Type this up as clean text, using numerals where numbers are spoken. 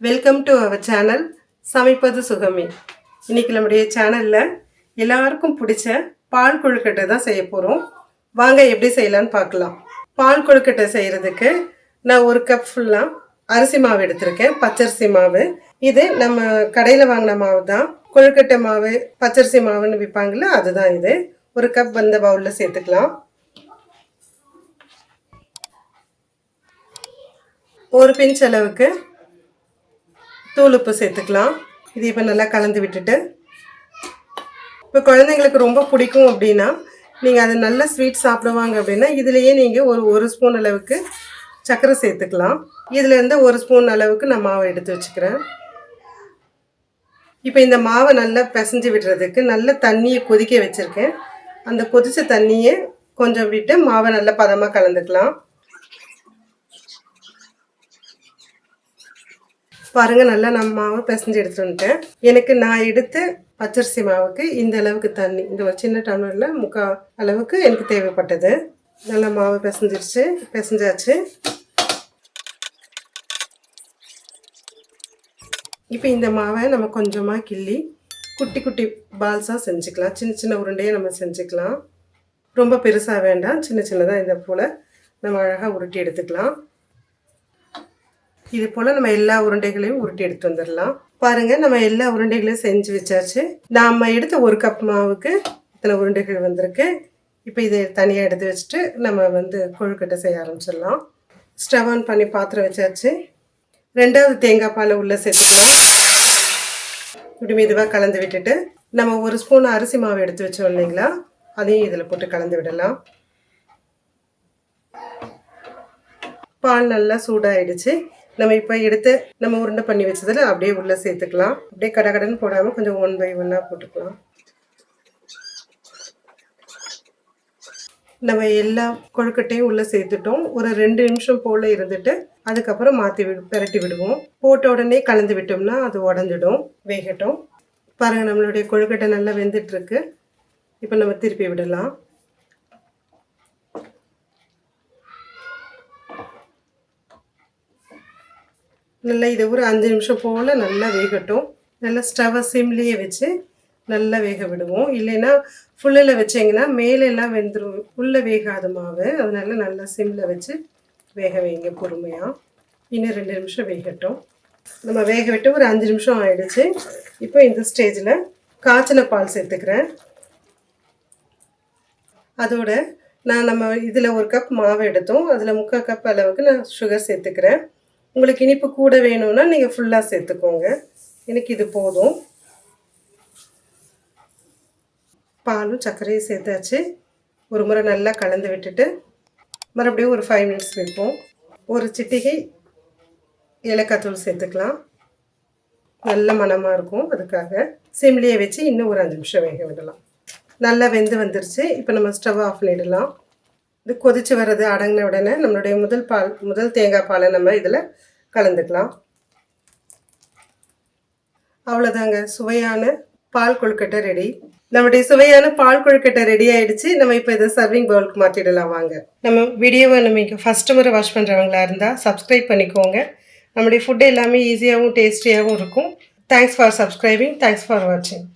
Welcome to our channel சமைப்பது சுகமே. இன்றைக்கி நம்முடைய சேனலில் எல்லாருக்கும் பிடிச்ச பால் கொழுக்கட்டை தான் செய்ய போகிறோம். வாங்க எப்படி செய்யலான்னு பார்க்கலாம். பால் கொழுக்கட்டை செய்கிறதுக்கு நான் 1 கப் ஃபுல்லாக அரிசி மாவு எடுத்திருக்கேன், பச்சரிசி மாவு. இது நம்ம கடையில் வாங்கின மாவு தான். கொழுக்கட்டை மாவு பச்சரிசி மாவுன்னு விற்பாங்கள்ல, அதுதான் இது. 1 கப் அந்த பவுலில் சேர்த்துக்கலாம். 1 பிஞ்ச் அளவுக்கு தூள் உப்பு சேர்த்துக்கலாம். இது இப்போ நல்லா கலந்து விட்டுட்டு, இப்போ குழந்தைங்களுக்கு ரொம்ப பிடிக்கும் அப்படின்னா, நீங்கள் அது நல்லா ஸ்வீட் சாப்பிடுவாங்க அப்படின்னா இதுலேயே நீங்கள் ஒரு ஸ்பூன் அளவுக்கு சர்க்கரை சேர்த்துக்கலாம். இதுலேருந்து 1 ஸ்பூன் அளவுக்கு நான் மாவை எடுத்து வச்சுக்கிறேன். இப்போ இந்த மாவை நல்லா பிசைஞ்சு விடுறதுக்கு நல்ல தண்ணியை கொதிக்க வச்சுருக்கேன். அந்த கொதித்த தண்ணியை கொஞ்சம் விட்டு மாவை நல்லா பதமாக கலந்துக்கலாம். பாருங்கள், நல்லா நம்ம மாவை பிசைஞ்சு எடுத்துகிட்டு வந்துட்டேன். எனக்கு நான் எடுத்த பச்சரிசி மாவுக்கு இந்த அளவுக்கு தண்ணி, இந்த ஒரு சின்ன டம்ளரில் 3/4 அளவுக்கு எனக்கு தேவைப்பட்டது. நல்லா மாவு பிசைஞ்சாச்சு. இப்போ இந்த மாவை நம்ம கொஞ்சமாக கிள்ளி குட்டி குட்டி பால்ஸாக செஞ்சுக்கலாம். சின்ன சின்ன உருண்டையை நம்ம செஞ்சுக்கலாம். ரொம்ப பெருசாக வேண்டாம், சின்ன சின்னதாக இந்த போல் நம்ம அழகாக உருட்டி எடுத்துக்கலாம். இது போல் நம்ம எல்லா உருண்டைகளையும் உருட்டி எடுத்து வந்துடலாம். பாருங்கள், நம்ம எல்லா உருண்டைகளையும் செஞ்சு வச்சாச்சு. நாம் எடுத்த 1 கப் மாவுக்கு இத்தனை உருண்டைகள் வந்திருக்கு. இப்போ இதை தனியாக எடுத்து வச்சுட்டு நம்ம கொழுக்கட்டை செய்ய ஆரம்பிச்சிடலாம். ஸ்டவ் ஆன் பண்ணி பாத்திரம் வச்சாச்சு. 2வது தேங்காய் பாலை உள்ளே சேர்த்துக்கலாம். இப்படி மெதுவாக கலந்து விட்டுட்டு, நம்ம 1 ஸ்பூன் அரிசி மாவு எடுத்து வச்சோம் இல்லைங்களா, அதையும் இதில் போட்டு கலந்து விடலாம். பால் நல்லா சூடாகிடுச்சு. நம்ம இப்போ எடுத்து நம்ம உருண்டை பண்ணி வச்சதில் அப்படியே உள்ளே சேர்த்துக்கலாம். அப்படியே கடகடன்னு போடாமல் கொஞ்சம் 1 by 1 போட்டுக்கலாம். நம்ம எல்லா கொழுக்கட்டையும் உள்ளே சேர்த்துட்டோம். ஒரு 2 நிமிஷம் போல் இருந்துட்டு அதுக்கப்புறம் பிரட்டி விடுவோம். போட்ட உடனே கலந்து விட்டோம்னா அது உடஞ்சிடும். வேகட்டும். பாருங்கள், நம்மளுடைய கொழுக்கட்டை நல்லா வெந்துட்டுருக்கு. இப்போ நம்ம திருப்பி விடலாம். நல்லா இது ஒரு 5 நிமிஷம் போல் நல்லா வேகட்டும். நல்லா ஸ்டவ்வை சிம்லேயே வச்சு நல்லா வேக விடுவோம். இல்லைன்னா ஃபுல்லில் வச்சிங்கன்னா மேலெல்லாம் வெந்துடும், உள்ளே வேகாத மாவு. அதனால நல்லா சிம்மில் வச்சு வேக வைங்க பொறுமையாக. இன்னும் 2 நிமிஷம் வேகட்டும். நம்ம வேக விட்டு ஒரு 5 நிமிஷம் ஆயிடுச்சு. இப்போ இந்த ஸ்டேஜில் காய்ச்சின பால் சேர்த்துக்கிறேன். அதோட நம்ம இதில் 1 கப் மாவு எடுத்தோம், அதில் 3/4 கப் அளவுக்கு நான் சுகர் சேர்த்துக்கிறேன். உங்களுக்கு இனிப்பு கூட வேணும்னா நீங்கள் ஃபுல்லாக சேர்த்துக்கோங்க. எனக்கு இது போதும். பாலும் சர்க்கரையும் சேர்த்தாச்சு. ஒரு முறை நல்லா கலந்து விட்டுட்டு மறுபடியும் ஒரு 5 மினிட்ஸ் வைப்போம். ஒரு சிட்டிகை ஏலக்காய் தூள் சேர்த்துக்கலாம். நல்ல மணமாக இருக்கும். அதுக்காக சிம்லேயே வச்சு இன்னும் ஒரு 5 நிமிஷம் வேக விடலாம். நல்லா வெந்து வந்துருச்சு. இப்போ நம்ம ஸ்டவ் ஆஃப் பண்ணிடலாம். இது கொதித்து வர்றது அடங்கின உடனே நம்மளுடைய முதல் தேங்காய் பாலை நம்ம இதில் கலந்துக்கலாம். அவ்வளோதாங்க, சுவையான பால் கொழுக்கட்டை ரெடி. நம்முடைய சுவையான பால் கொழுக்கட்டை ரெடி ஆகிடுச்சு. நம்ம இப்போ இதை சர்விங் பவுலுக்கு மாற்றிடலாம். வாங்க. நம்ம வீடியோவை நம்ம ஃபஸ்ட்டு முறை வாட்ச் பண்ணுறவங்களா இருந்தால் சப்ஸ்கிரைப் பண்ணிக்கோங்க. நம்முடைய ஃபுட்டு எல்லாமே ஈஸியாகவும் டேஸ்டியாகவும் இருக்கும். Thanks for subscribing. Thanks for வாட்சிங்.